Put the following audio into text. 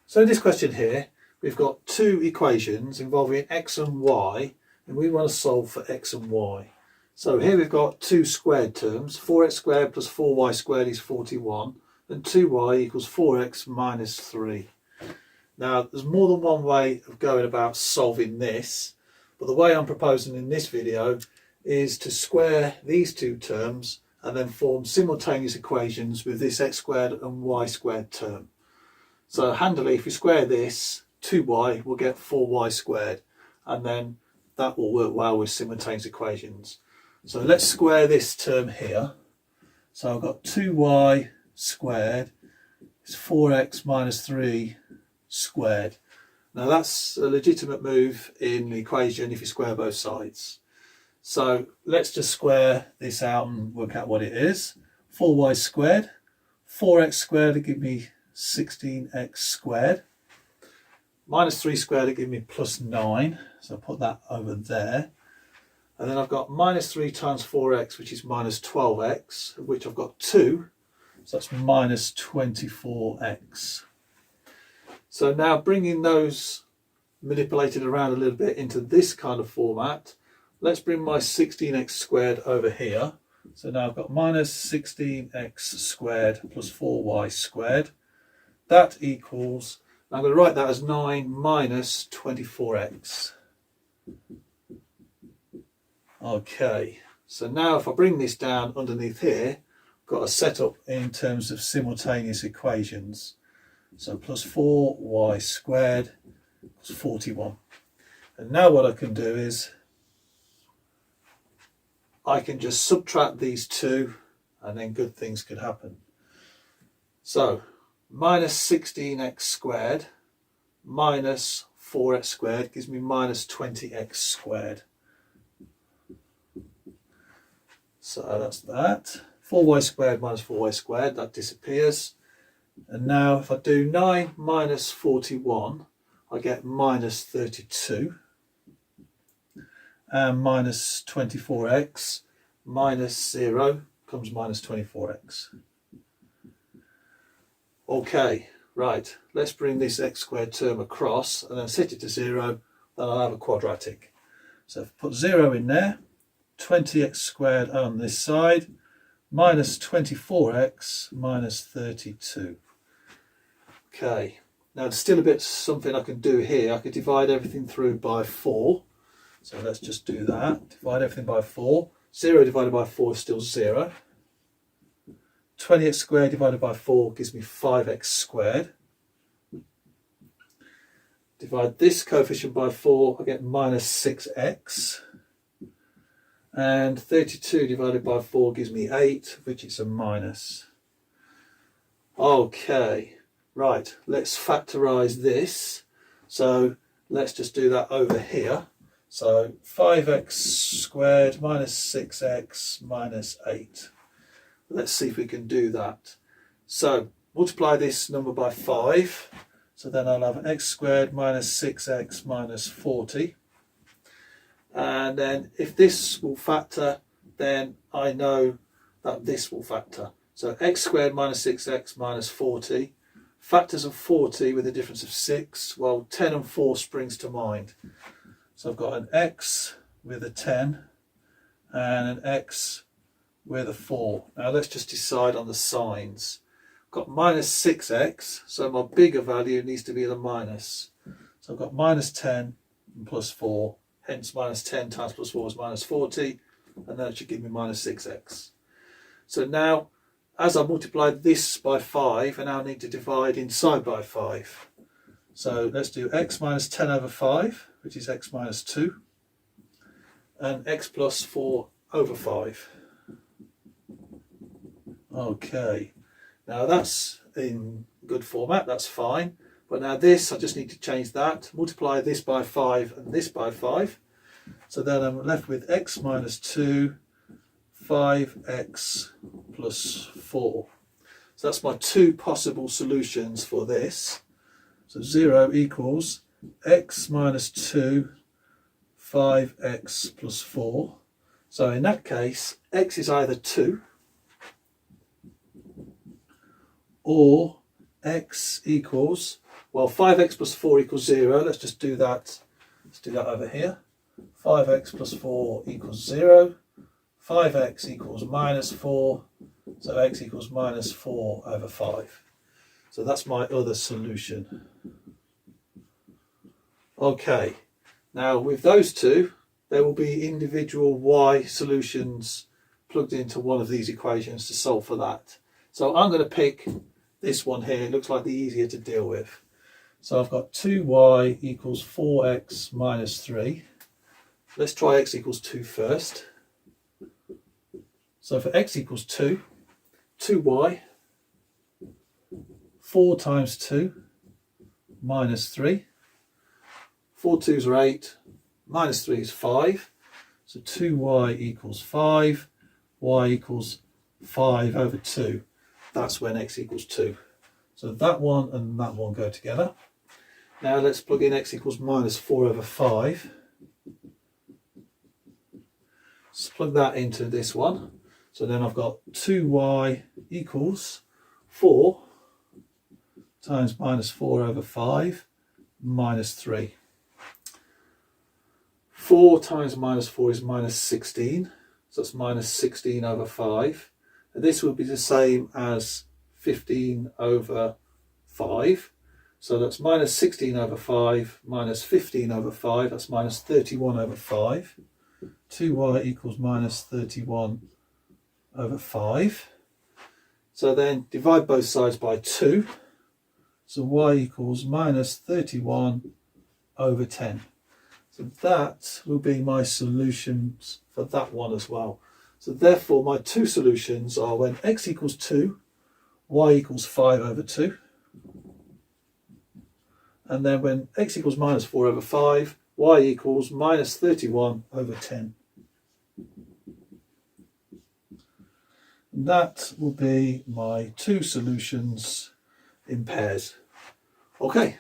So in this question here, we've got two equations involving x and y, and we want to solve for x and y. So here we've got two squared terms, 4x squared plus 4y squared is 41, and 2y equals 4x minus 3. Now, there's more than one way of going about solving this, but the way I'm proposing in this video is to square these two terms and then form simultaneous equations with this x squared and y squared term. So handily, if we square this, 2y will get 4y squared, and then that will work well with simultaneous equations. So let's square this term here. So I've got 2y squared is 4x minus 3 squared. Now that's a legitimate move in the equation if you square both sides. So let's just square this out and work out what it is. 4y squared, 4x squared will give me 16x squared, minus 3 squared will give me plus 9, so I'll put that over there. And then I've got minus 3 times 4x, which is minus 12x, of which I've got 2, so that's minus 24x. So now bringing those manipulated around a little bit into this kind of format, let's bring my 16x squared over here. So now I've got minus 16x squared plus 4y squared. That equals, I'm going to write that as 9 minus 24x. Okay, so now if I bring this down underneath here, I've got a setup in terms of simultaneous equations. So plus 4y squared is 41. And now what I can do is I can just subtract these two and then good things could happen. So minus 16x squared minus 4x squared gives me minus 20x squared. So that's that. 4y squared minus 4y squared, that disappears. And now if I do 9 minus 41, I get minus 32. And minus 24x minus 0 comes minus 24x. Okay, right, let's bring this x squared term across and then set it to 0, then I'll have a quadratic. So if I put 0 in there, 20x squared on this side, minus 24x minus 32. Okay, now there's still a bit something I can do here. I could divide everything through by 4. So let's just do that. Divide everything by 4. 0 divided by 4 is still 0. 20x squared divided by 4 gives me 5x squared. Divide this coefficient by 4, I get minus 6x. And 32 divided by 4 gives me 8, which is a minus. Okay, right, let's factorise this. So let's just do that over here. So 5x squared minus 6x minus 8. Let's see if we can do that. So multiply this number by 5. So then I'll have x squared minus 6x minus 40. And then if this will factor, then I know that this will factor. So x squared minus 6x minus 40. Factors of 40 with a difference of 6. Well, 10 and 4 springs to mind. So I've got an x with a 10 and an x with a 4. Now let's just decide on the signs. I've got minus 6x, so my bigger value needs to be the minus. So I've got minus 10 and plus 4, hence minus 10 times plus 4 is minus 40, and that should give me minus 6x. So now, as I multiply this by 5, I now need to divide inside by 5. So let's do x minus 10 over 5, which is x minus 2, and x plus 4 over 5. Okay, now that's in good format, that's fine. But now this, I just need to change that, multiply this by 5 and this by 5. So then I'm left with x minus 2, 5x plus 4. So that's my two possible solutions for this. So 0 equals x minus 2, 5x plus 4. So in that case, x is either 2 or x equals Well, 5x plus 4 equals 0. Let's just do that. Let's do that over here. 5x plus 4 equals 0. 5x equals minus 4. So x equals minus 4 over 5. So that's my other solution. Okay, now with those two, there will be individual y solutions plugged into one of these equations to solve for that. So I'm going to pick this one here. It looks like the easier to deal with. So I've got 2y equals 4x minus 3. Let's try x equals 2 first. So for x equals 2, 2y, 4 times 2 minus 3. 4 2s are 8, minus 3 is 5. So 2y equals 5, y equals 5 over 2. That's when x equals 2. So that one and that one go together. Now let's plug in x equals minus 4 over 5. Let's plug that into this one. So then I've got 2y equals 4 times minus 4 over 5 minus 3. 4 times minus 4 is minus 16. So that's minus 16 over 5. And this would be the same as 15 over 5. So that's minus 16 over 5 minus 15 over 5. That's minus 31 over 5. 2y equals minus 31 over 5. So then divide both sides by 2. So y equals minus 31 over 10. So that will be my solutions for that one as well. So therefore my two solutions are when x equals 2, y equals 5 over 2. And then when x equals minus 4 over 5, y equals minus 31 over 10. And that will be my two solutions in pairs. Okay.